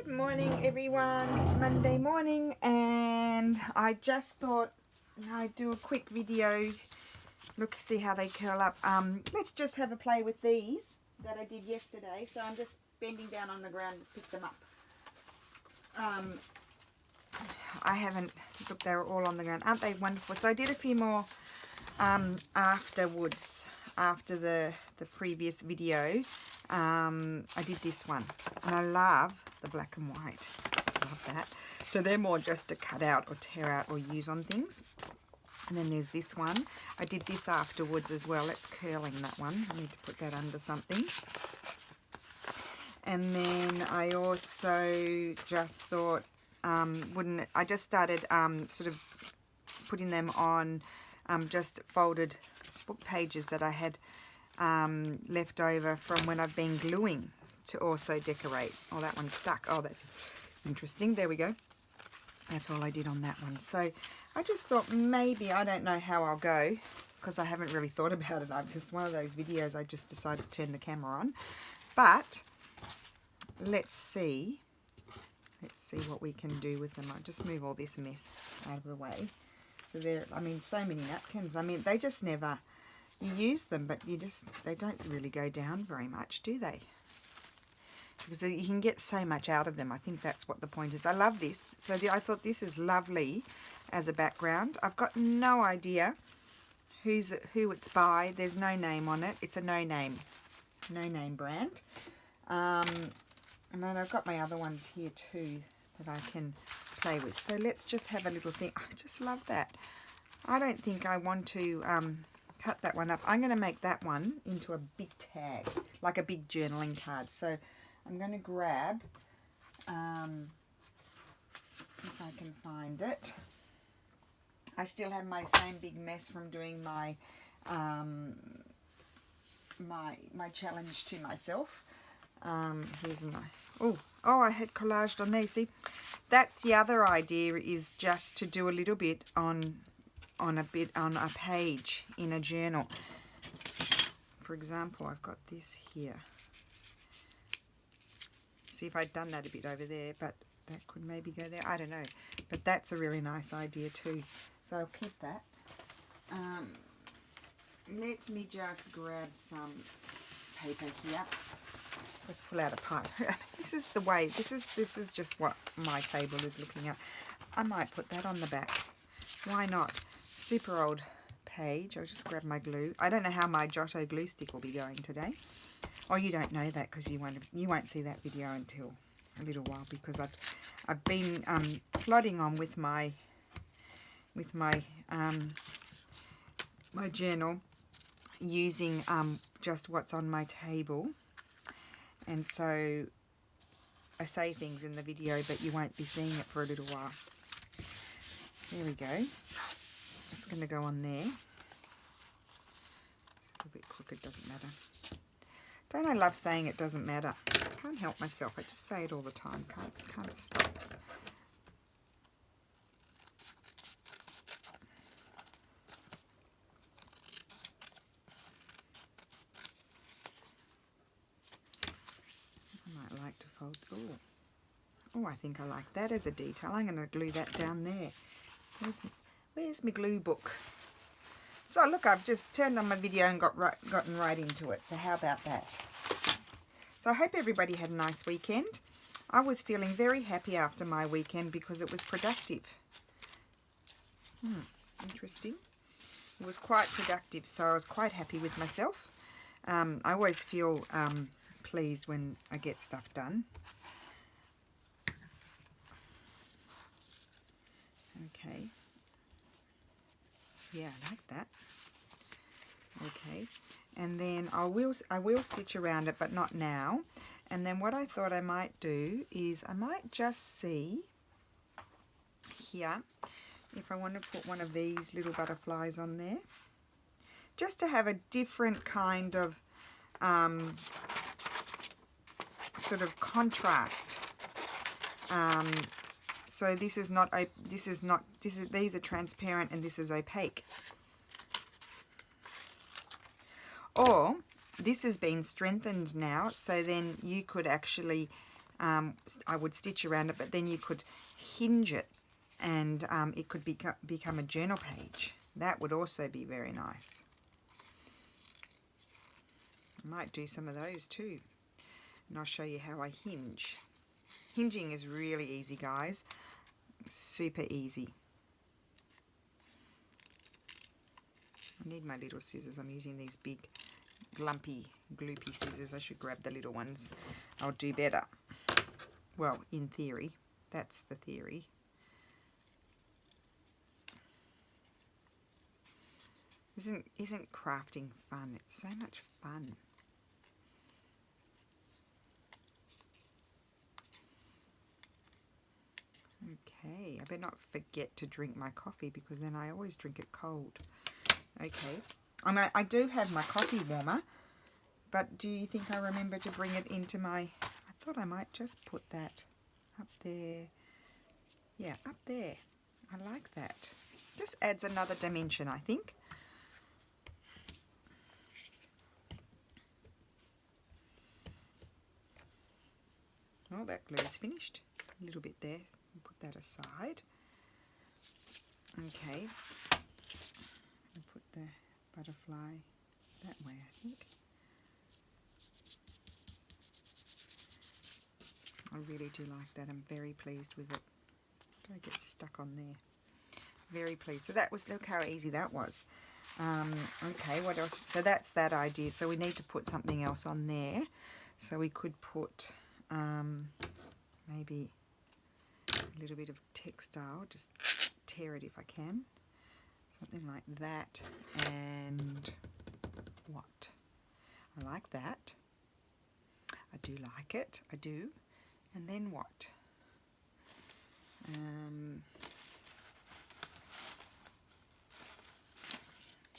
Good morning everyone, it's Monday morning and I just thought I'd do a quick video, look, see how they curl up. Let's just have a play with these that I did yesterday. So I'm just bending down on the ground to pick them up. I haven't, look, they're all on the ground. Aren't they wonderful? So I did a few more afterwards, after the previous video. I did this one and I love the black and white. Love that. So they're more just to cut out or tear out or use on things. And then there's this one. I did this afterwards as well. It's curling, that one. I need to put that under something. And then I also just thought, I just started sort of putting them on just folded book pages that I had left over from when I've been gluing to also decorate. Oh, that one's stuck. Oh, that's interesting. There we go. That's all I did on that one. So I just thought maybe, I don't know how I'll go because I haven't really thought about it. I'm just one of those videos I just decided to turn the camera on. But let's see what we can do with them. I'll just move all this mess out of the way. So there, I mean, so many napkins. I mean, they just never, you use them, but they don't really go down very much, do they? Because you can get so much out of them. I think that's what the point is. I love this. So I thought this is lovely as a background. I've got no idea who it's by. There's no name on it. It's a no name brand. And then I've got my other ones here too that I can play with. So let's just have a little thing. I just love that. I don't think I want to cut that one up. I'm going to make that one into a big tag, like a big journaling card. So I'm going to grab, if I can find it. I still have my same big mess from doing my my challenge to myself. Here's my, oh, I had collaged on there. See, that's the other idea, is just to do a little bit on a page in a journal. For example, I've got this here. See if I'd done that a bit over there, but that could maybe go there. I don't know, but that's a really nice idea too. So I'll keep that. Let me just grab some paper here. Just pull out a pipe. This is the way. This is just what my table is looking at. I might put that on the back. Why not? Super old page. I'll just grab my glue. I don't know how my Giotto glue stick will be going today. Oh, you don't know that because you won't see that video until a little while, because I've been plodding on with my my journal, using just what's on my table. And so I say things in the video, but you won't be seeing it for a little while. There we go. It's going to go on there. It's a little bit crooked, doesn't matter. Don't I love saying it doesn't matter? I can't help myself. I just say it all the time. Can't stop. Like to fold. Oh, I think I like that as a detail. I'm going to glue that down there. Where's my glue book? So look, I've just turned on my video and gotten right into it. So how about that? So I hope everybody had a nice weekend. I was feeling very happy after my weekend because it was productive. Interesting. It was quite productive, so I was quite happy with myself. I always feel pleased when I get stuff done. Okay. Yeah, I like that. Okay. And then I will stitch around it, but not now. And then what I thought I might do is I might just see here if I want to put one of these little butterflies on there, just to have a different kind of sort of contrast. So these are transparent and this is opaque. Or this has been strengthened now, so then you could actually I would stitch around it, but then you could hinge it and it could become a journal page. That would also be very nice. I might do some of those too, and I'll show you how I hinge. Hinging is really easy, guys. Super easy. I need my little scissors. I'm using these big glumpy, gloopy scissors. I should grab the little ones. I'll do better. Well, in theory. That's the theory. Isn't crafting fun? It's so much fun. Okay, I better not forget to drink my coffee because then I always drink it cold. Okay, I do have my coffee warmer, but do you think I remember to bring it into my... I thought I might just put that up there. Yeah, up there. I like that. Just adds another dimension, I think. Oh, that glue is finished. A little bit there. Put that aside. Okay. And put the butterfly that way, I think. I really do like that. I'm very pleased with it. Don't get stuck on there. Very pleased. So that was, look how easy that was. Okay, what else? So that's that idea. So we need to put something else on there. So we could put maybe a little bit of textile, just tear it if I can. Something like that. And what? I like that. I do like it. I do. And then what?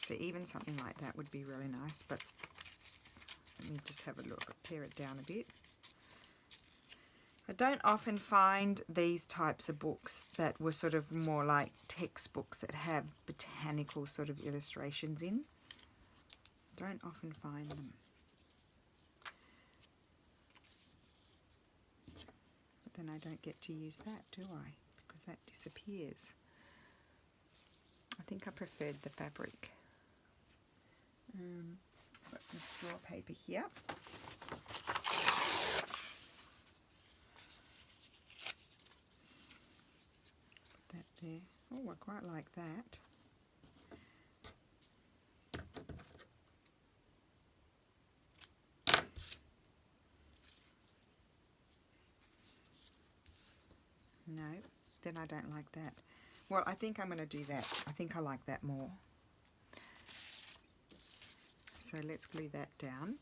So even something like that would be really nice, but let me just have a look, pare it down a bit. I don't often find these types of books that were sort of more like textbooks that have botanical sort of illustrations in. Don't often find them. But then I don't get to use that, do I? Because that disappears. I think I preferred the fabric. Got some straw paper here. Put that there. Oh, I quite like that. No, then I don't like that. Well, I think I'm going to do that. I think I like that more. So let's glue that down.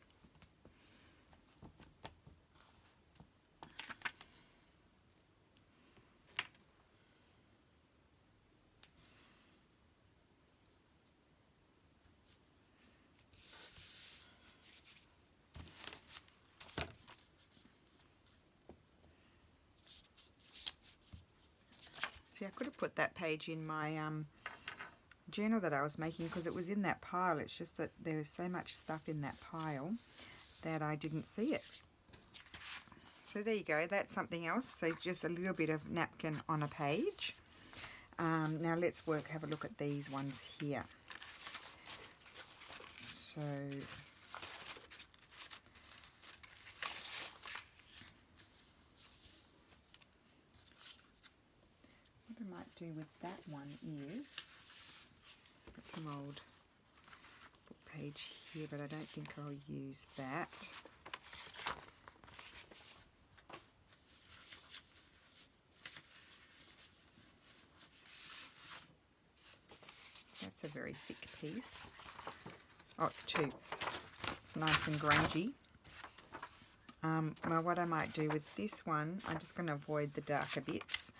See, I could have put that page in my journal that I was making because it was in that pile. It's just that there was so much stuff in that pile that I didn't see it. So there you go, that's something else. So just a little bit of napkin on a page. Now let's have a look at these ones here. So what I might do with that one is, got some old book page here, but I don't think I'll use that. That's a very thick piece. Oh, it's two. It's nice and grungy. Well, what I might do with this one, I'm just going to avoid the darker bits,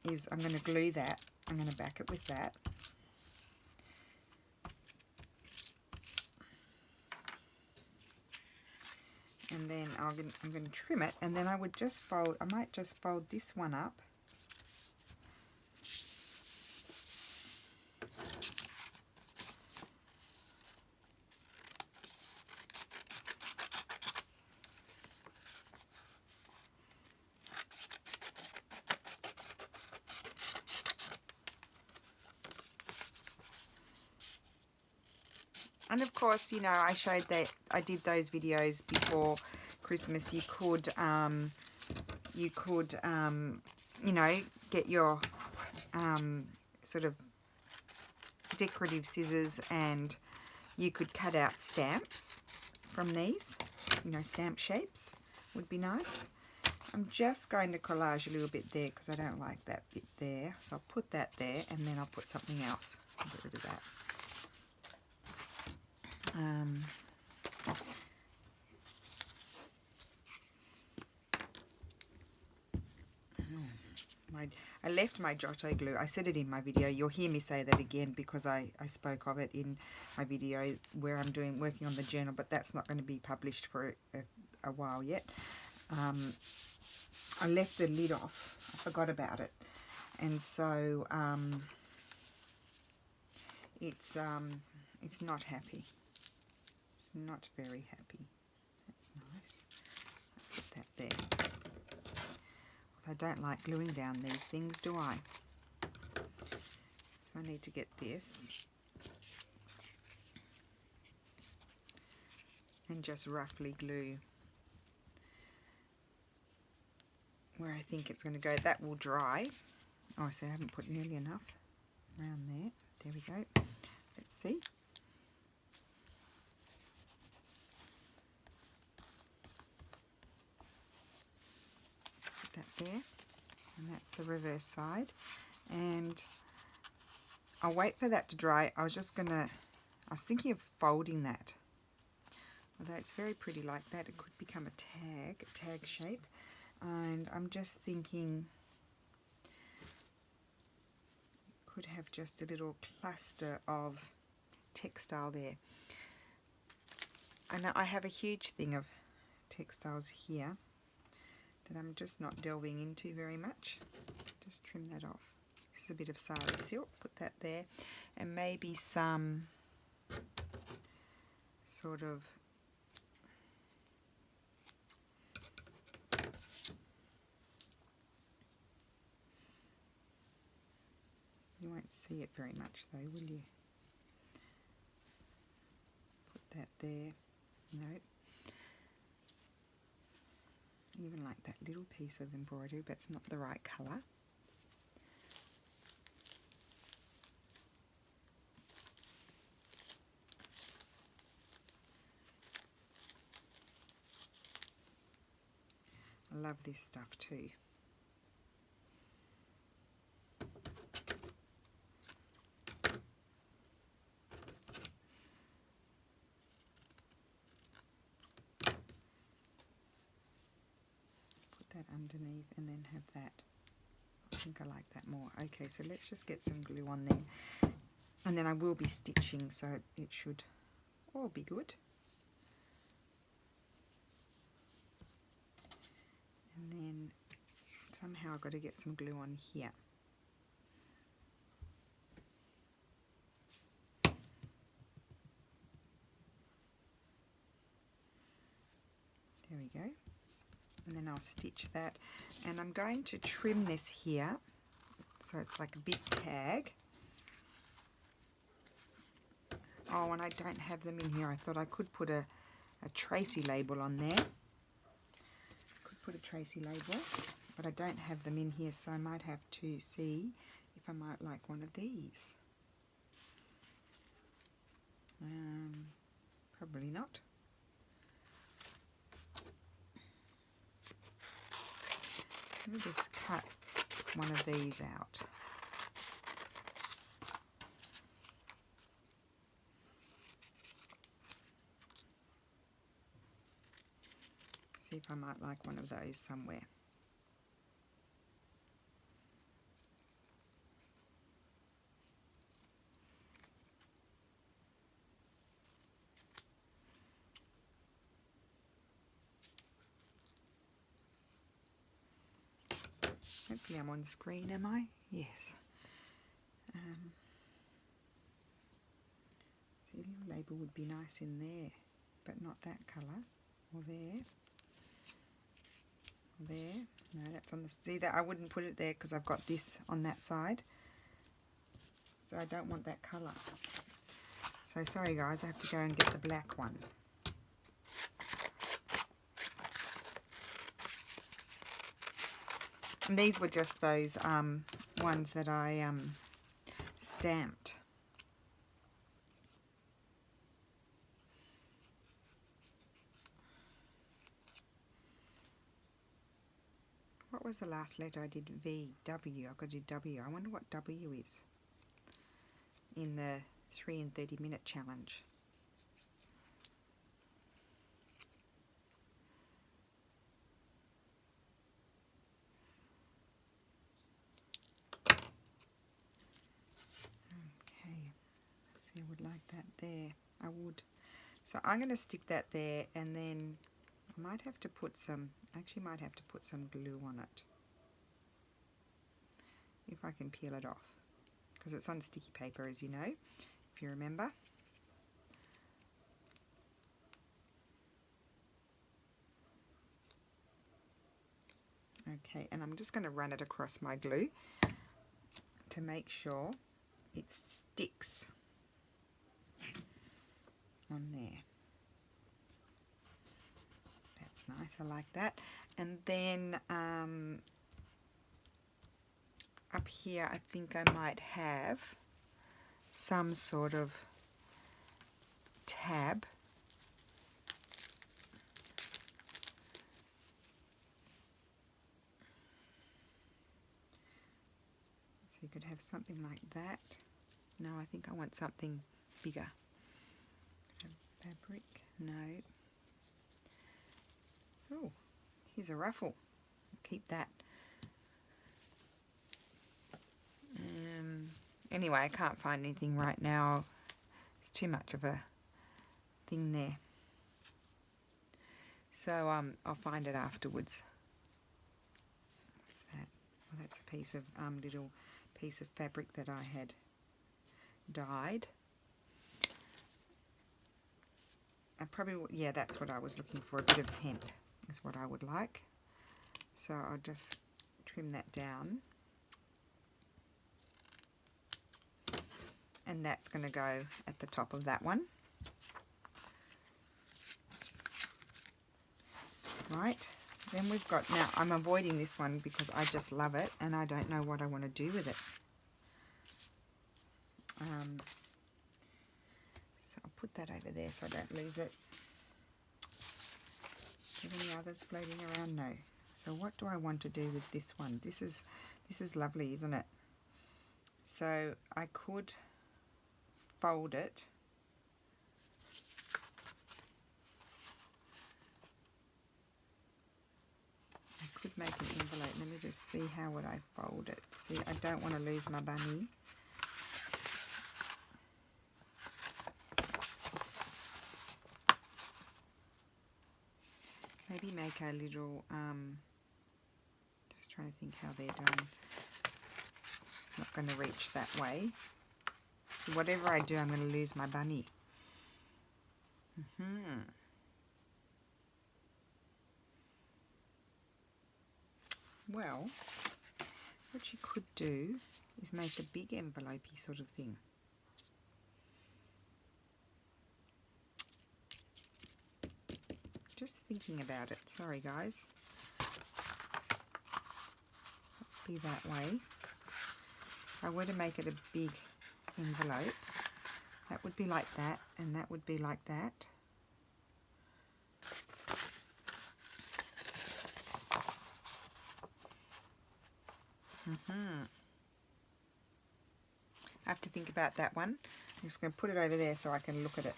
is I'm going to glue that. I'm going to back it with that. And then I'm going to trim it, and then I would just fold, I might just fold this one up. And of course, you know, I showed that I did those videos before Christmas. You could you know, get your sort of decorative scissors and you could cut out stamps from these, you know, stamp shapes would be nice. I'm just going to collage a little bit there because I don't like that bit there. So I'll put that there and then I'll put something else. I'll get rid of that. I left my Giotto glue. I said it in my video. You'll hear me say that again because I spoke of it in my video where I'm working on the journal, but that's not going to be published for a while yet. I left the lid off. I forgot about it. And so it's not happy. It's not very happy. That's nice. I'll put that there. I don't like gluing down these things, do I? So I need to get this and just roughly glue where I think it's going to go. That will dry. Oh, so I haven't put nearly enough around there. There we go. Let's see. That there, and that's the reverse side, and I'll wait for that to dry. I was thinking of folding that, although it's very pretty like that. It could become a tag shape, and I'm just thinking could have just a little cluster of textile there. I know I have a huge thing of textiles here that I'm just not delving into very much. Just trim that off. This is a bit of sari silk, put that there, and maybe some sort of you won't see it very much though, will you? Put that there. No. Even like that little piece of embroidery, but it's not the right colour. I love this stuff too. That underneath and then have that. I think I like that more. Okay, so let's just get some glue on there, and then I will be stitching, so it should all be good. And then somehow I've got to get some glue on here. There we go. And then I'll stitch that, and I'm going to trim this here so it's like a big tag. Oh, and I don't have them in here. I thought I could put a Tracy label on there. Could put a Tracy label, but I don't have them in here, so I might have to see if I might like one of these. Probably not. Let me just cut one of these out. See if I might like one of those somewhere. Hopefully I'm on screen, am I? Yes. See, a little label would be nice in there, but not that colour. Or there. Or there. No, that's on the... See that? I wouldn't put it there because I've got this on that side. So I don't want that colour. So sorry guys, I have to go and get the black one. And these were just those ones that I stamped. What was the last letter I did? V, W. I've got to do W. I wonder what W is in the 3 and 30-minute challenge. Okay, see, I would like that there. I would. So I'm going to stick that there, and then I might have to put some, actually might have to put some glue on it. If I can peel it off. Because it's on sticky paper, as you know, if you remember. Okay, and I'm just going to run it across my glue to make sure it sticks on there. That's nice, I like that. And then up here I think I might have some sort of tab. So you could have something like that. No, I think I want something bigger. Fabric, no. Oh, here's a ruffle. Keep that. Anyway, I can't find anything right now. It's too much of a thing there. So I'll find it afterwards. What's that? Well, that's a piece of little piece of fabric that I had dyed. I probably, yeah, that's what I was looking for. A bit of hemp is what I would like. So I'll just trim that down. And that's going to go at the top of that one. Right, then we've got, now I'm avoiding this one because I just love it and I don't know what I want to do with it. So I'll put that over there so I don't lose it. Are there any others floating around? No. So what do I want to do with this one? This is lovely, isn't it? So I could fold it. I could make an envelope. Let me just see how would I fold it. See, I don't want to lose my bunny. Maybe make a little, just trying to think how they're done. It's not going to reach that way. So whatever I do, I'm going to lose my bunny. Well, what you could do is make a big envelopey sort of thing. Just thinking about it. Sorry, guys. Be that way. If I were to make it a big envelope, that would be like that, and that would be like that. I have to think about that one. I'm just going to put it over there so I can look at it.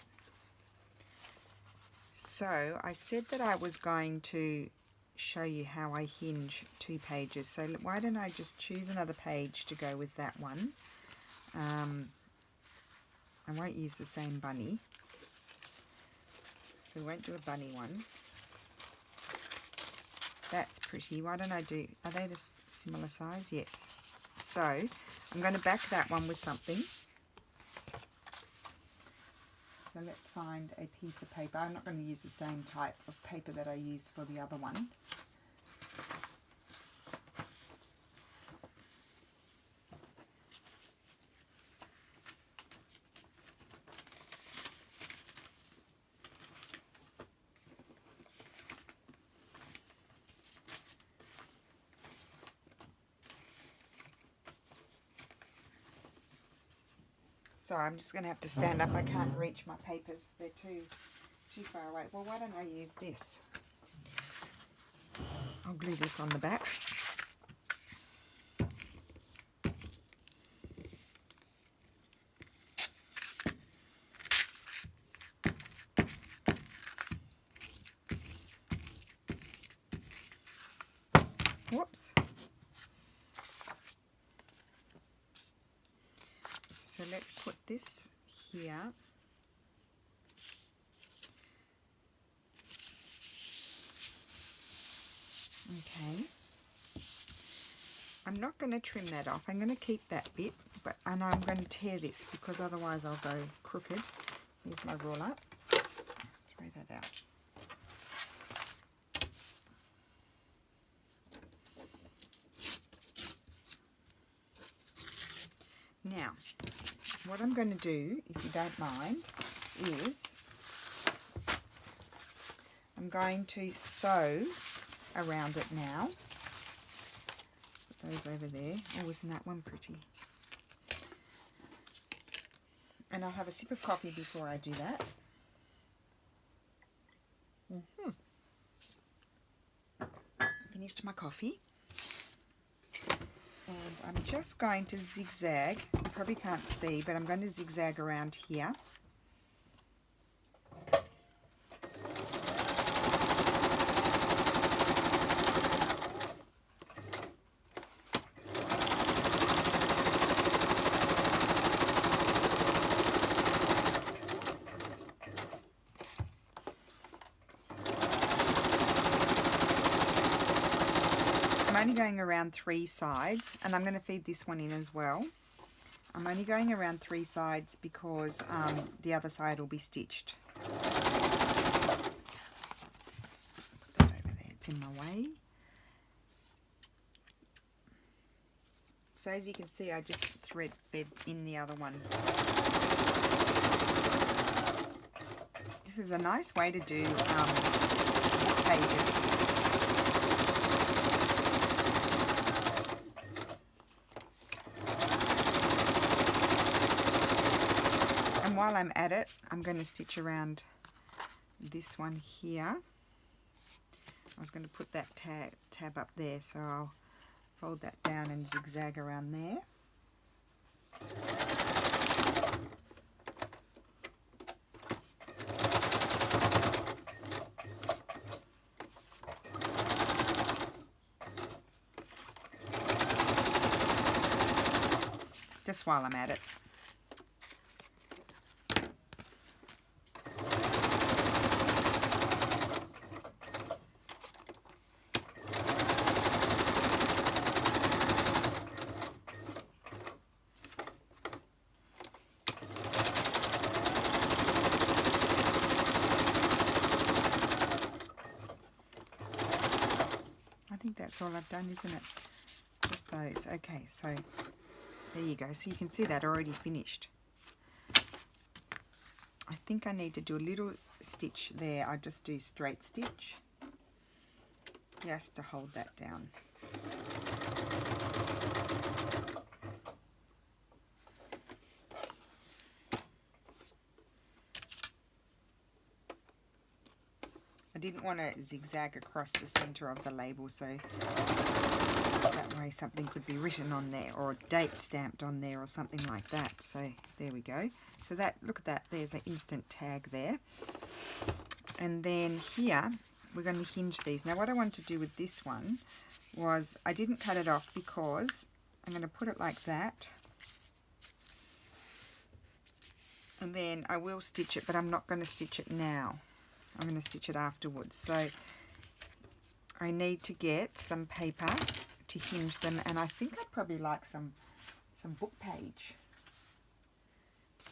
So I said that I was going to show you how I hinge 2 pages. So why don't I just choose another page to go with that one. I won't use the same bunny. So we won't do a bunny one. That's pretty. Why don't I do, are they the similar size? Yes. So I'm going to back that one with something. So let's find a piece of paper. I'm not going to use the same type of paper that I used for the other one. Sorry, I'm just going to have to stand up. I can't reach my papers. They're too far away. Well, why don't I use this? I'll glue this on the back. Whoops. So let's put this here. Okay. I'm not going to trim that off. I'm going to keep that bit, and I'm going to tear this because otherwise I'll go crooked. Here's my ruler. Throw that out. Now, what I'm going to do, if you don't mind, is I'm going to sew around it now. Put those over there. Oh, isn't that one pretty? And I'll have a sip of coffee before I do that. Finished my coffee. And I'm just going to zigzag. You probably can't see, but I'm going to zigzag around here. I'm only going around 3 sides, and I'm going to feed this one in as well. I'm only going around 3 sides because the other side will be stitched. Put that over there, it's in my way. So as you can see, I just thread fed in the other one. This is a nice way to do pages. While I'm at it, I'm going to stitch around this one here. I was going to put that tab up there, so I'll fold that down and zigzag around there. Just while I'm at it. That's all I've done, isn't it? Just those. Okay, so there you go. So you can see that already finished. I think I need to do a little stitch there. I just do straight stitch just to hold that down. I didn't want to zigzag across the center of the label, so that way something could be written on there or a date stamped on there or something like that. So there we go. So that, look at that, there's an instant tag there. And then here we're going to hinge these. Now what I wanted to do with this one was I didn't cut it off because I'm going to put it like that. And then I will stitch it, but I'm not going to stitch it now. I'm going to stitch it afterwards. So I need to get some paper to hinge them, and I think I'd probably like some book page.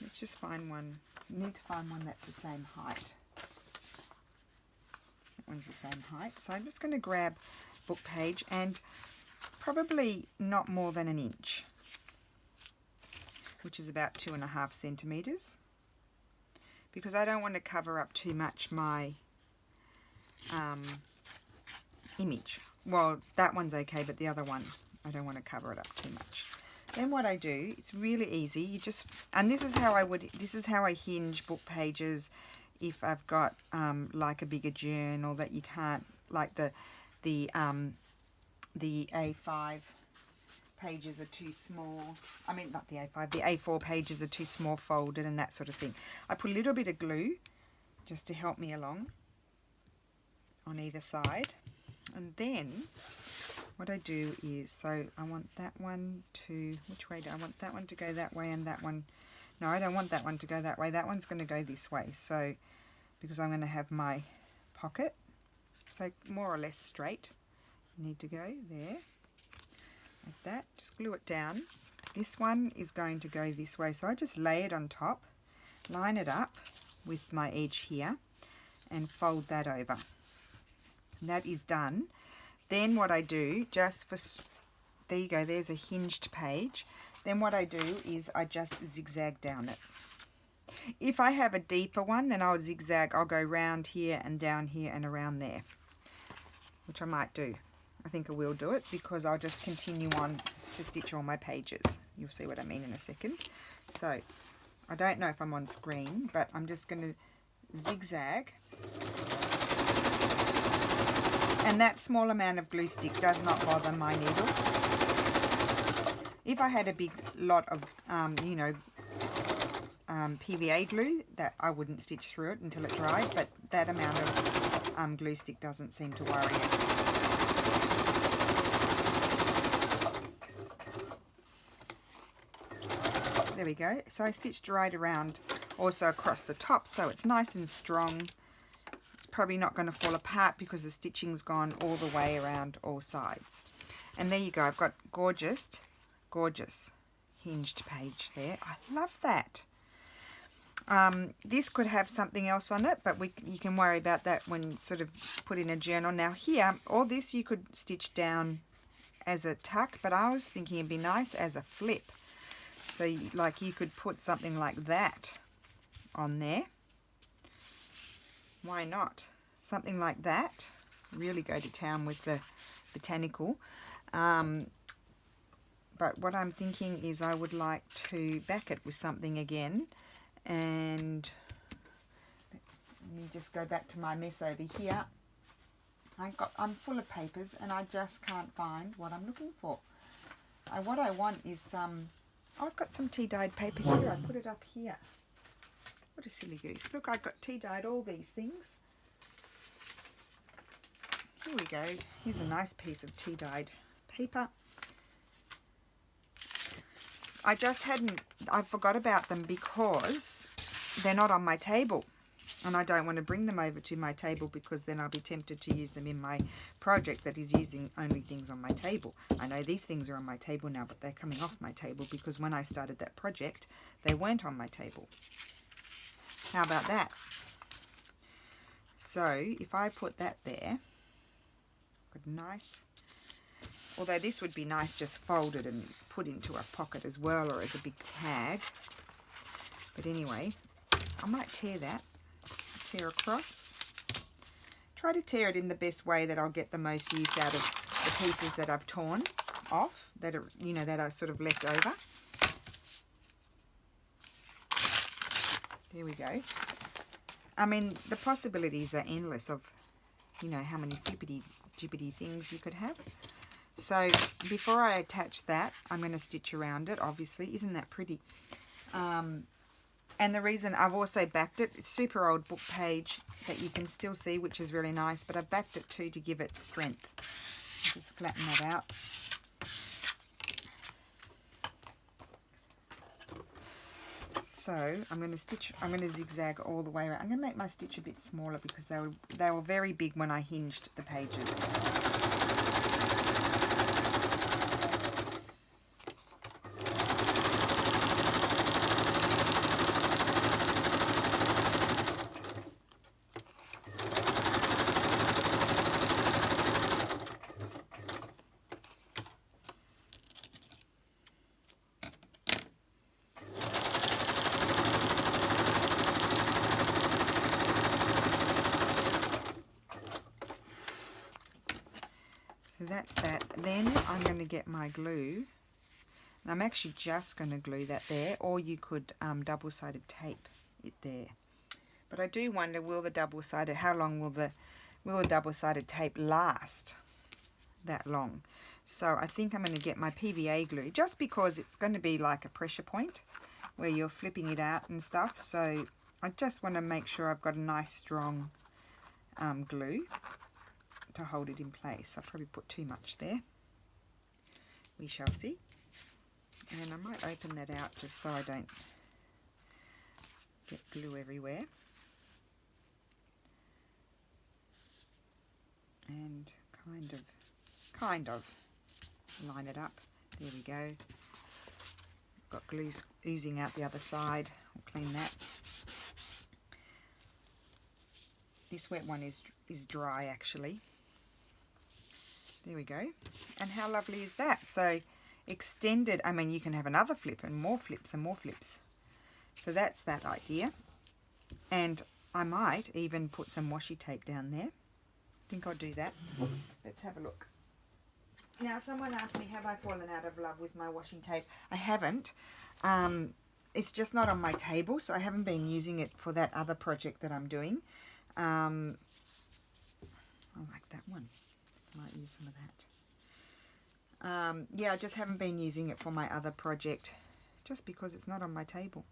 Let's just find one. You need to find one that's the same height. That one's the same height. So I'm just going to grab book page, and probably not more than 1 inch, which is about 2.5 centimeters. Because I don't want to cover up too much my image. Well, that one's okay, but the other one, I don't want to cover it up too much. Then what I do, it's really easy. You just, and this is how I hinge book pages if I've got like a bigger journal that you can't, like the A5 pages are too small. I mean, not the A5, the A4 pages are too small folded and that sort of thing. I put a little bit of glue just to help me along on either side. And then what I do is, so I want that one to, which way do I want that one to go that way and that one, no, I don't want that one to go that way. That one's going to go this way. So, because I'm going to have my pocket, so more or less straight. You need to go there, like that. Just glue it down. This one is going to go this way. So I just lay it on top, line it up with my edge here, and fold that over. And that is done. Then what I do, just for, there you go, there's a hinged page. Then what I do is I just zigzag down it. If I have a deeper one, then I'll zigzag. I'll go round here and down here and around there, which I might do. I think I will do it because I'll just continue on to stitch all my pages. You'll see what I mean in a second. So I don't know if I'm on screen, but I'm just going to zigzag. And that small amount of glue stick does not bother my needle. If I had a big lot of, PVA glue, that I wouldn't stitch through it until it dried, but that amount of glue stick doesn't seem to worry it. There we go. So I stitched right around, also across the top, so it's nice and strong. It's probably not going to fall apart because the stitching's gone all the way around all sides. And there you go. I've got gorgeous, gorgeous hinged page there. I love that. This could have something else on it, but you can worry about that when sort of put in a journal. Now here, all this you could stitch down as a tuck, but I was thinking it'd be nice as a flip. So you could put something like that on there. Why not? Something like that. Really go to town with the botanical. But what I'm thinking is I would like to back it with something again. And let me just go back to my mess over here. I'm full of papers and I just can't find what I'm looking for. What I want is some... Oh, I've got some tea-dyed paper here. I put it up here. What a silly goose. Look, I've got tea-dyed all these things. Here we go. Here's a nice piece of tea-dyed paper. I forgot about them because they're not on my table. And I don't want to bring them over to my table because then I'll be tempted to use them in my project that is using only things on my table. I know these things are on my table now, but they're coming off my table because when I started that project, they weren't on my table. How about that? So if I put that there, good, nice. Although this would be nice just folded and put into a pocket as well, or as a big tag. But anyway, I might tear that. Tear across. Try to tear it in the best way that I'll get the most use out of the pieces that I've torn off, that are, that are sort of left over. There we go. I mean, the possibilities are endless of, how many jibbity things you could have. So before I attach that, I'm going to stitch around it, obviously. Isn't that pretty? And the reason I've also backed it, it's super old book page that you can still see, which is really nice, but I've backed it too to give it strength. I'll just flatten that out. So I'm going to zigzag all the way around. I'm going to make my stitch a bit smaller because they were very big when I hinged the pages. So that's that. Then I'm going to get my glue And I'm actually just going to glue that there, or you could double-sided tape it there. But I do wonder, how long will the double-sided tape last that long? So I think I'm going to get my PVA glue, just because it's going to be like a pressure point where you're flipping it out and stuff. So I just want to make sure I've got a nice strong glue to hold it in place. I'll probably put too much there. We shall see. And I might open that out just so I don't get glue everywhere. And kind of line it up. There we go. Got glue oozing out the other side. I'll clean that. This wet one is dry actually. There we go. And how lovely is that? So extended, I mean, you can have another flip and more flips and more flips. So that's that idea. And I might even put some washi tape down there. I think I'll do that. Let's have a look. Now, someone asked me, have I fallen out of love with my washing tape? I haven't. It's just not on my table, so I haven't been using it for that other project that I'm doing. I like that one. Might use some of that. Yeah, I just haven't been using it for my other project, just because it's not on my table.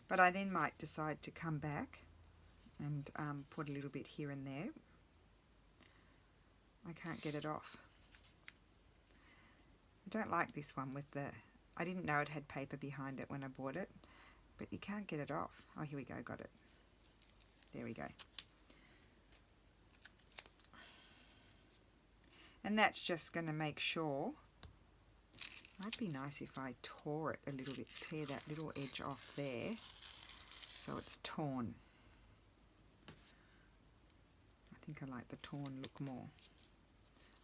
But I then might decide to come back and put a little bit here and there. I can't get it off. I don't like this one with the... I didn't know it had paper behind it when I bought it, but you can't get it off. Oh, here we go, got it. There we go. And that's just going to make sure... Might be nice if I tore it a little bit, tear that little edge off there so it's torn. I think I like the torn look more.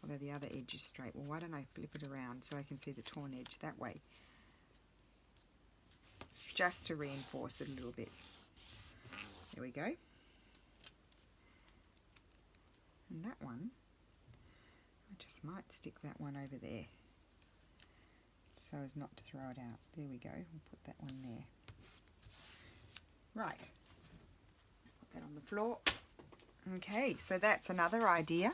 Although the other edge is straight. Well, why don't I flip it around so I can see the torn edge that way? It's just to reinforce it a little bit. There we go. And that one, I just might stick that one over there so as not to throw it out. There we go. We'll put that one there. Right. Put that on the floor. Okay, so that's another idea.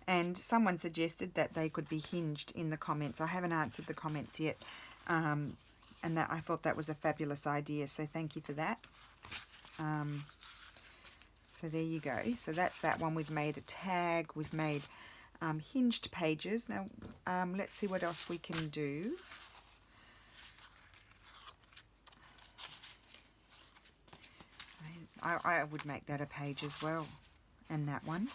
And someone suggested that they could be hinged in the comments. I haven't answered the comments yet. And that I thought that was a fabulous idea. So thank you for that. So there you go. So that's that one. We've made a tag. We've made hinged pages. Now let's see what else we can do. I would make that a page as well, and that one.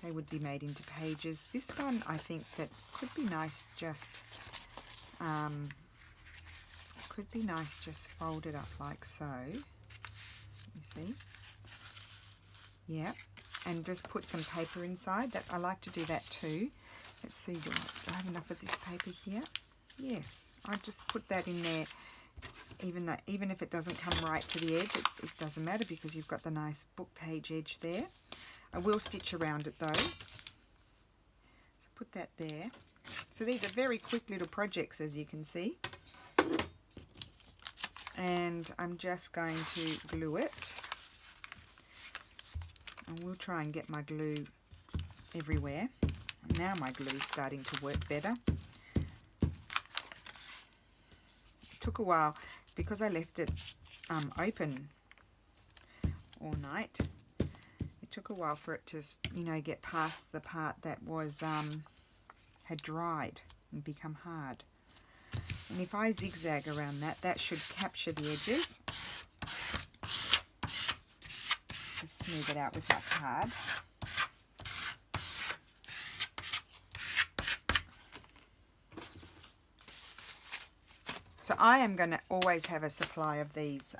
They would be made into pages. This one I think that could be nice just folded up like so. You see? Yeah. And just put some paper inside. That I like to do that too. Let's see, do I have enough of this paper here? Yes. I just put that in there. Even if it doesn't come right to the edge, it doesn't matter because you've got the nice book page edge there. I will stitch around it though. So put that there. So these are very quick little projects, as you can see. And I'm just going to glue it. And we'll try and get my glue everywhere. And now my glue is starting to work better. It took a while because I left it open all night. It took a while for it to, you know, get past the part that was had dried and become hard. And if I zigzag around that, that should capture the edges. Just smooth it out with my card. So I am going to always have a supply of these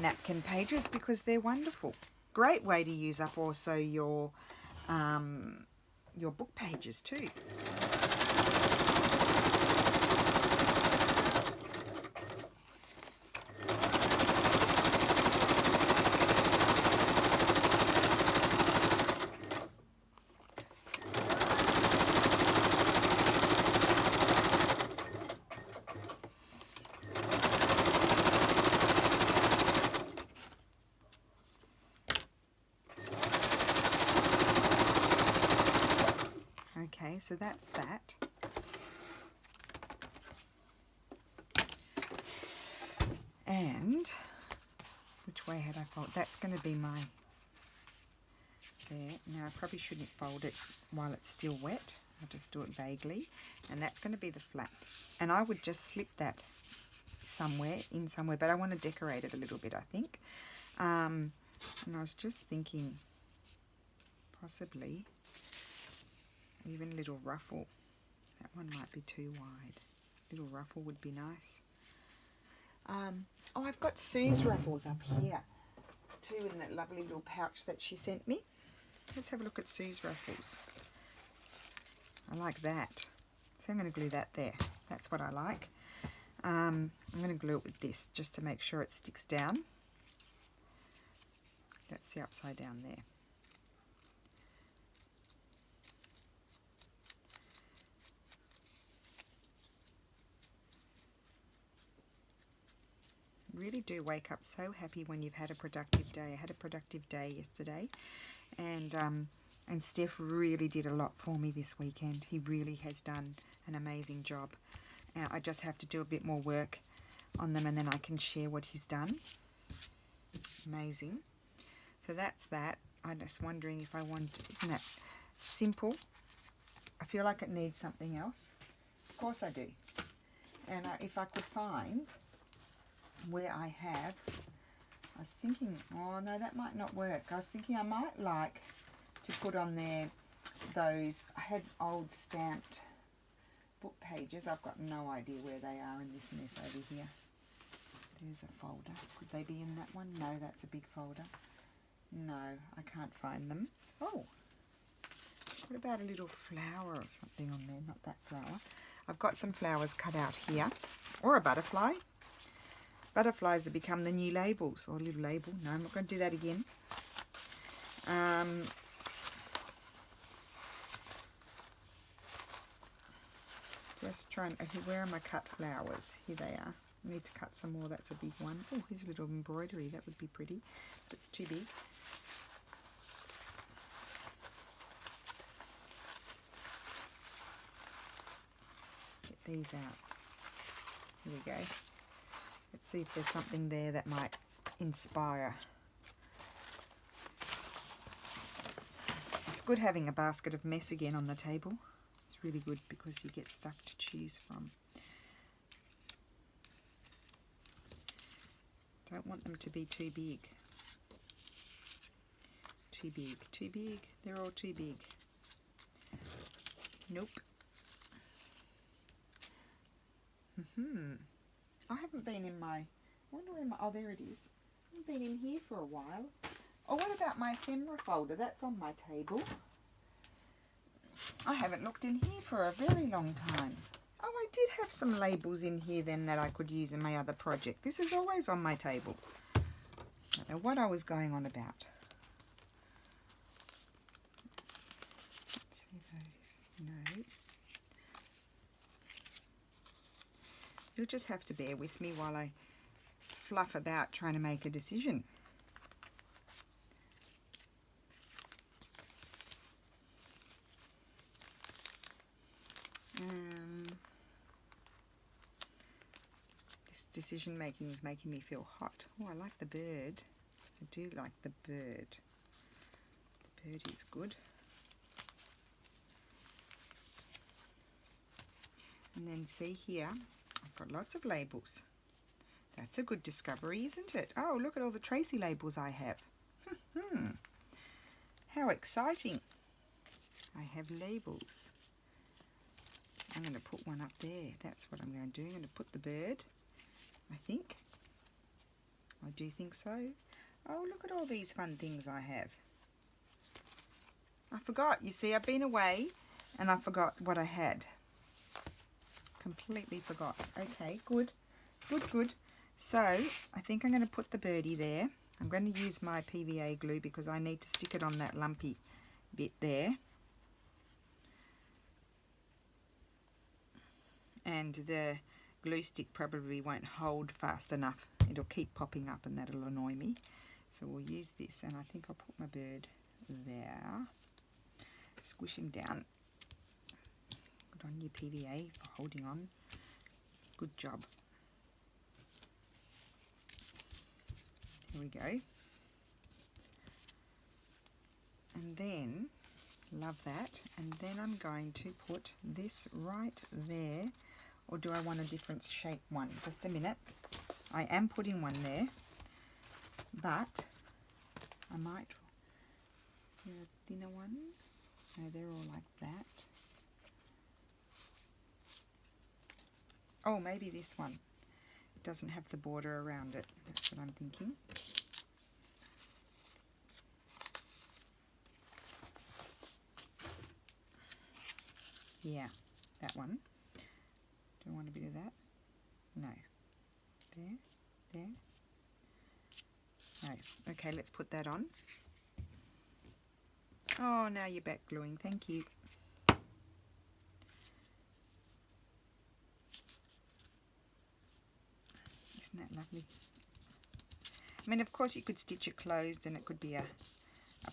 napkin pages because they're wonderful. Great way to use up also your book pages too. Okay, so that's that. And which way had I folded? That's going to be my there. Now I probably shouldn't fold it while it's still wet. I'll just do it vaguely. And that's going to be the flap. And I would just slip that somewhere, but I want to decorate it a little bit, I think. And I was just thinking possibly even a little ruffle. That one might be too wide. Little ruffle would be nice. Oh, I've got Sue's ruffles up here too, in that lovely little pouch that she sent me. Let's have a look at Sue's ruffles. I like that. So I'm going to glue that there. That's what I like. I'm going to glue it with this just to make sure it sticks down. That's the upside down there. Really do wake up so happy when you've had a productive day. I had a productive day yesterday, and Steph really did a lot for me this weekend. He really has done an amazing job. I just have to do a bit more work on them, and then I can share what he's done. Amazing. So that's that. I'm just wondering if I want, isn't that simple? I feel like it needs something else. Of course I do. And if I could find where I have, I was thinking, oh no, that might not work. I was thinking I might like to put on there those, I had old stamped book pages. I've got no idea where they are in this mess over here. There's a folder. Could they be in that one? No, that's a big folder. No, I can't find them. Oh, what about a little flower or something on there? Not that flower. I've got some flowers cut out here, or a butterfly. Butterflies have become the new labels, or a little label. No, I'm not going to do that again. Just trying, okay, where are my cut flowers? Here they are. I need to cut some more, that's a big one. Oh, here's a little embroidery, that would be pretty, but it's too big. Get these out. Here we go. Let's see if there's something there that might inspire. It's good having a basket of mess again on the table. It's really good because you get stuff to choose from. Don't want them to be too big. Too big, too big. They're all too big. Nope. I haven't been in my, I wonder where my, oh there it is. I haven't been in here for a while. Oh, what about my ephemera folder? That's on my table. I haven't looked in here for a very long time. Oh, I did have some labels in here then that I could use in my other project. This is always on my table. I don't know what I was going on about. Let's see those. No. You'll just have to bear with me while I fluff about trying to make a decision. This decision making is making me feel hot. Oh, I like the bird. I do like the bird. The bird is good. And then see here, I've got lots of labels. That's a good discovery, isn't it? Oh, look at all the Tracy labels I have. How exciting. I have labels. I'm going to put one up there. That's what I'm going to do. I'm going to put the bird, I think. I do think so. Oh, look at all these fun things I have. I forgot. You see, I've been away and I forgot what I had. Completely forgot. Okay, good. Good, good. So, I think I'm going to put the birdie there. I'm going to use my PVA glue because I need to stick it on that lumpy bit there. And the glue stick probably won't hold fast enough. It'll keep popping up and that'll annoy me. So we'll use this, and I think I'll put my bird there. Squish him down on, you PVA, for holding on. Good job. Here we go. And then, love that. And then I'm going to put this right there. Or do I want a different shape one? Just a minute. I am putting one there. But I might... Is there a thinner one? No, they're all like that. Oh, maybe this one. It doesn't have the border around it. That's what I'm thinking. Yeah, that one. Do I want a bit of that? No. There, there. No. Okay, let's put that on. Oh, now you're back gluing. Thank you. Isn't that lovely? I mean, of course, you could stitch it closed and it could be a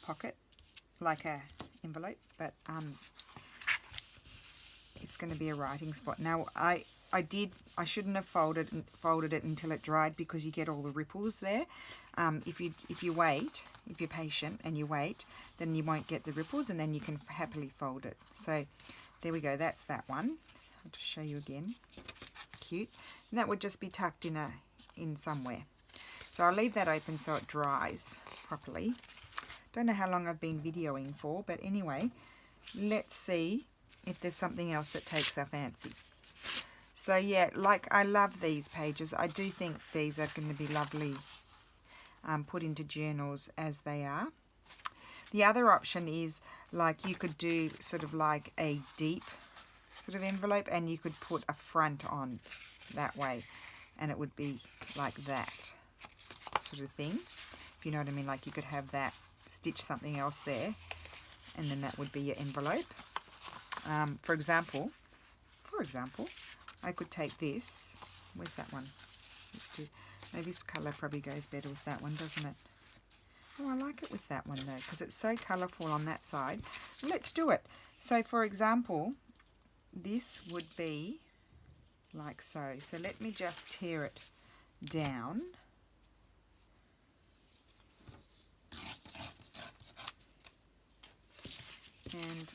pocket, like a envelope, but it's going to be a writing spot. Now, I shouldn't have folded it until it dried, because you get all the ripples there. If you wait, if you're patient and you wait, then you won't get the ripples, and then you can happily fold it. So there we go. That's that one. I'll just show you again. Cute. And that would just be tucked in somewhere. So I'll leave that open so it dries properly. Don't know how long I've been videoing for, but anyway, let's see if there's something else that takes our fancy. So yeah, like, I love these pages. I do think these are going to be lovely put into journals as they are. The other option is, like, you could do sort of like a deep sort of envelope, and you could put a front on that way, and it would be like that sort of thing, if you know what I mean. Like, you could have that, stitch something else there, and then that would be your envelope. For example, I could take this. Where's that one? Let's do. No, this colour probably goes better with that one, doesn't it? Oh, I like it with that one though, because it's so colourful on that side. Let's do it. So, for example, this would be like so. So let me just tear it down. And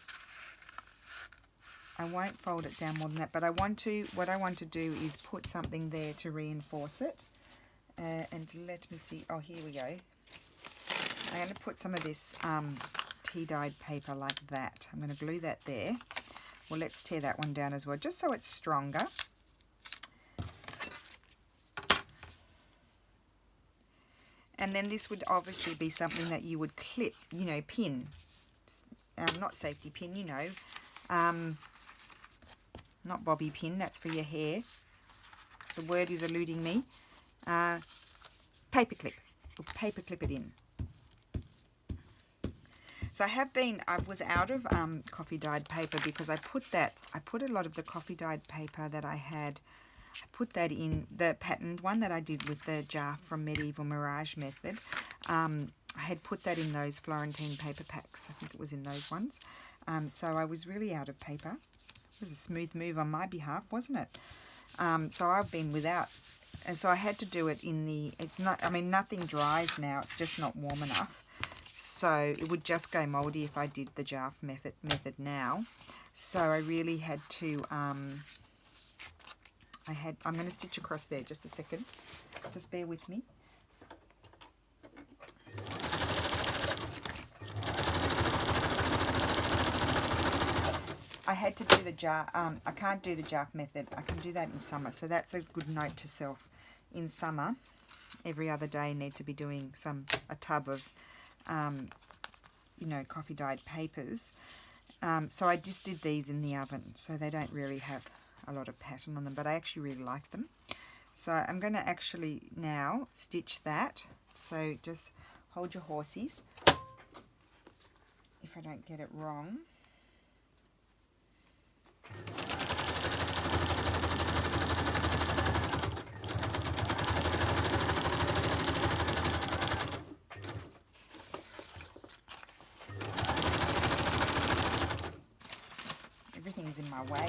I won't fold it down more than that, but what I want to do is put something there to reinforce it. And let me see. Oh, here we go. I'm going to put some of this tea-dyed paper like that. I'm going to glue that there. Well, let's tear that one down as well, just so it's stronger. And then this would obviously be something that you would clip, you know, pin. Not safety pin, you know. Not bobby pin, that's for your hair. The word is eluding me. Paper clip. We'll paper clip it in. So I was out of coffee dyed paper, because I put a lot of the coffee dyed paper that I had, I put that in the patterned one that I did with the jar from Medieval Mirage Method. I had put that in those Florentine paper packs. I think it was in those ones. So I was really out of paper. It was a smooth move on my behalf, wasn't it? So I've been without, and so I had to do it in the, it's not, I mean, nothing dries now, it's just not warm enough. So it would just go mouldy if I did the jar method now. So I really had to, I'm going to stitch across there, just a second. Just bear with me. I had to do the jar, I can't do the jar method, I can do that in summer, so that's a good note to self. In summer, every other day need to be doing a tub of, you know, coffee dyed papers. So I just did these in the oven, so they don't really have a lot of pattern on them, but I actually really like them. So I'm going to actually now stitch that, so just hold your horsies, if I don't get it wrong. Everything's in my my way.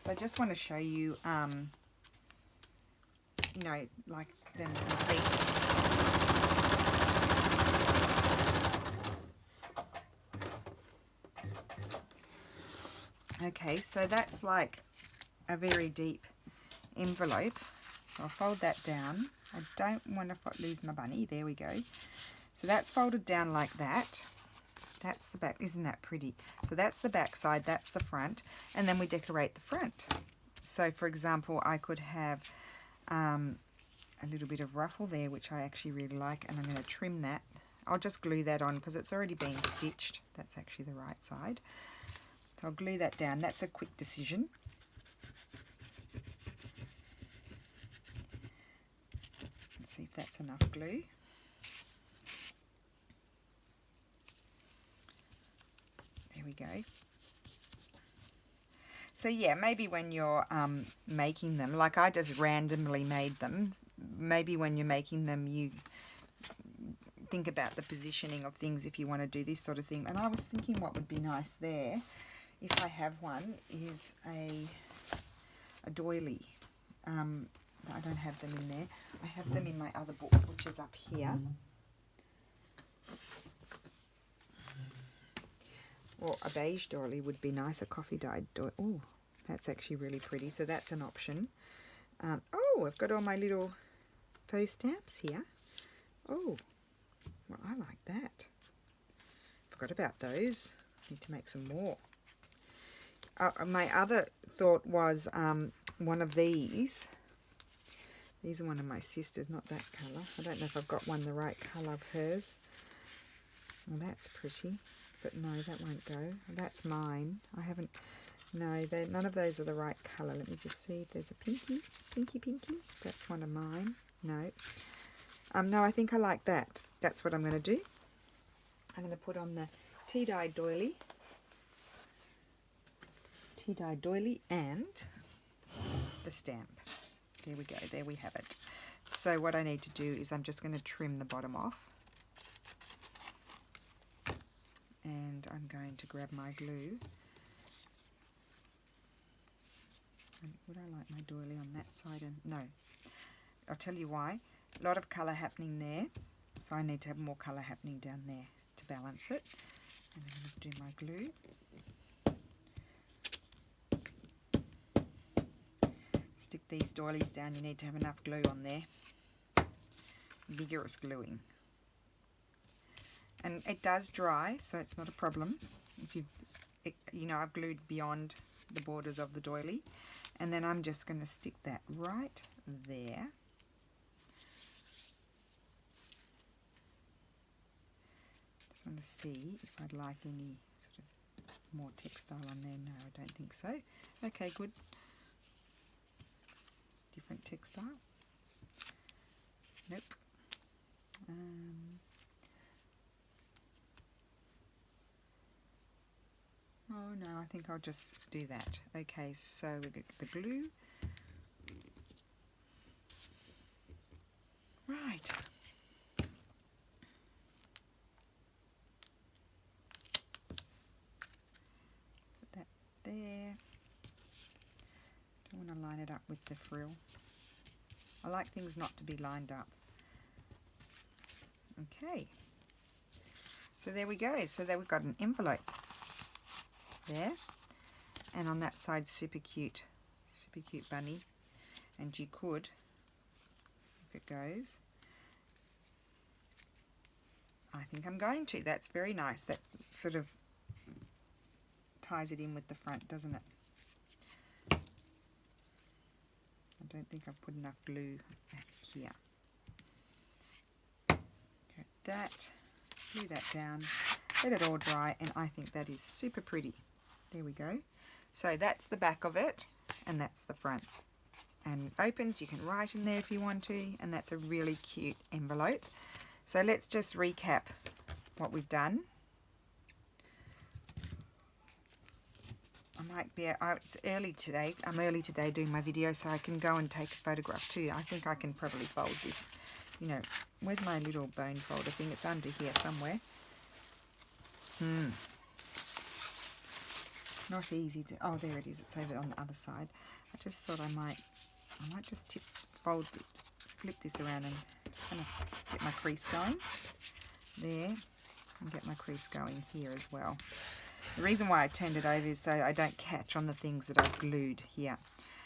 So I just want to show you, you know, like them complete. Okay, so that's like a very deep envelope. So I'll fold that down. I don't want to lose my bunny. There we go. So that's folded down like that. That's the back. Isn't that pretty? So that's the back side, that's the front, and then we decorate the front. So for example, I could have a little bit of ruffle there, which I actually really like, and I'm going to trim that. I'll just glue that on because it's already been stitched. That's actually the right side. So I'll glue that down. That's a quick decision. Let's see if that's enough glue. There we go. So yeah, maybe when you're making them, like I just randomly made them, maybe when you're making them you think about the positioning of things if you want to do this sort of thing. And I was thinking what would be nice there, if I have one, is a doily. I don't have them in there. I have them in my other book, which is up here. Or a beige doily would be nice, a coffee dyed doily. Oh, that's actually really pretty. So that's an option. Oh, I've got all my little faux stamps here. Oh, well, I like that. Forgot about those. Need to make some more. My other thought was one of these. These are one of my sisters, not that colour. I don't know if I've got one the right colour of hers. Well, that's pretty, but no, that won't go. That's mine. I haven't, no, none of those are the right colour. Let me just see if there's a pinky. That's one of mine. No. No, I think I like that. That's what I'm going to do. I'm going to put on the tea-dyed doily. Tea-dyed doily and the stamp. There we go, there we have it. So what I need to do is I'm just going to trim the bottom off. And I'm going to grab my glue. And would I like my doily on that side? And no. I'll tell you why. A lot of colour happening there. So I need to have more colour happening down there to balance it. And I'm going to do my glue. Stick these doilies down, you need to have enough glue on there. Vigorous gluing. And it does dry, so it's not a problem. If you know, I've glued beyond the borders of the doily. And then I'm just going to stick that right there. Just want to see if I'd like any sort of more textile on there. No, I don't think so. Okay, good. Different textile. Nope. Oh no, I think I'll just do that. Okay, so we get the glue. Right. Put that there. Don't want to line it up with the frill. I like things not to be lined up. Okay. So there we go. So there we've got an envelope there. And on that side, super cute bunny. And you could, if it goes, I think I'm going to. That's very nice. That sort of ties it in with the front, doesn't it? I don't think I've put enough glue back here. Okay, that, glue that down, let it all dry, and I think that is super pretty. There we go. So that's the back of it, and that's the front. And opens, you can write in there if you want to, and that's a really cute envelope. So let's just recap what we've done. I might be, it's early today. I'm early today doing my video, so I can go and take a photograph too. I think I can probably fold this. You know, where's my little bone folder thing? It's under here somewhere. Not easy to, oh, there it is. It's over on the other side. I just thought I might just flip this around, and just going to get my crease going there, and get my crease going here as well. The reason why I turned it over is so I don't catch on the things that I've glued here.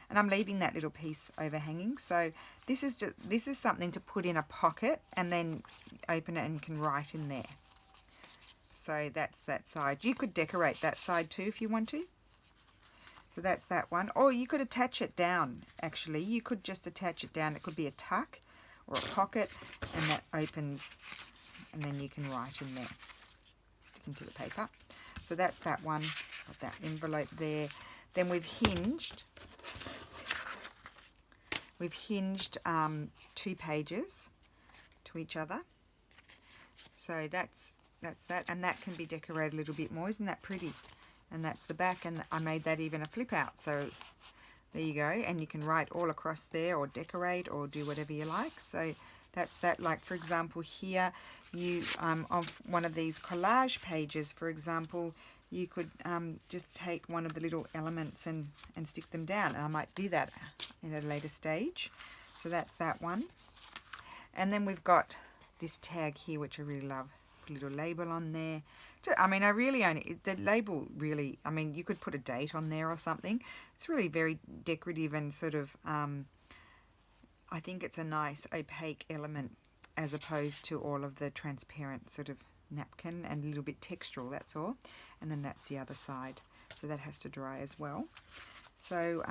And I'm leaving that little piece overhanging. So this is something to put in a pocket and then open it and you can write in there. So that's that side. You could decorate that side too if you want to. So that's that one. Or you could attach it down, actually. You could just attach it down. It could be a tuck or a pocket, and that opens, and then you can write in there, sticking to the paper. So that's that one. Got that envelope there. Then we've hinged. We've hinged 2 pages to each other. So that's that, and that can be decorated a little bit more. Isn't that pretty? And that's the back, and I made that even a flip out. So there you go, and you can write all across there, or decorate, or do whatever you like. So that's that. Like for example here, you on one of these collage pages, for example, you could just take one of the little elements and stick them down. And I might do that in a later stage. So that's that one. And then we've got this tag here, which I really love. Put a little label on there. I mean, the label really, I mean, you could put a date on there or something. It's really very decorative and sort of, I think it's a nice opaque element as opposed to all of the transparent sort of napkin, and a little bit textural, that's all. And then that's the other side. So that has to dry as well. So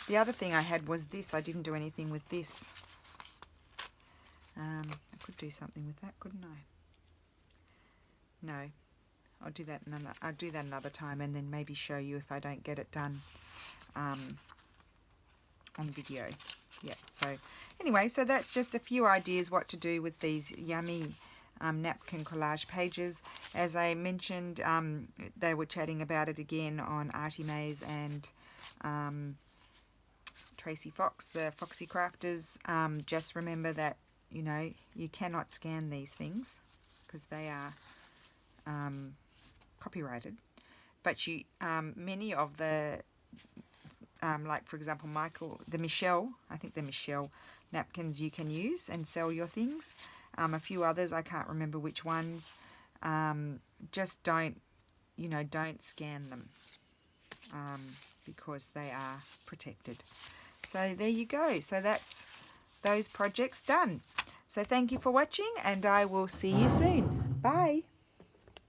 the other thing I had was this. I didn't do anything with this. I could do something with that, couldn't I? No, I'll do that another time, and then maybe show you if I don't get it done on video. Yeah, so anyway, so that's just a few ideas what to do with these yummy napkin collage pages. As I mentioned, they were chatting about it again on Artie Mays and Tracy Fox, the Foxy Crafters. Just remember that, you know, you cannot scan these things because they are copyrighted, but you many of the like for example the Michelle napkins you can use and sell your things. A few others, I can't remember which ones. Just don't scan them because they are protected. So there you go. So that's those projects done. So thank you for watching, and I will see you soon. Bye.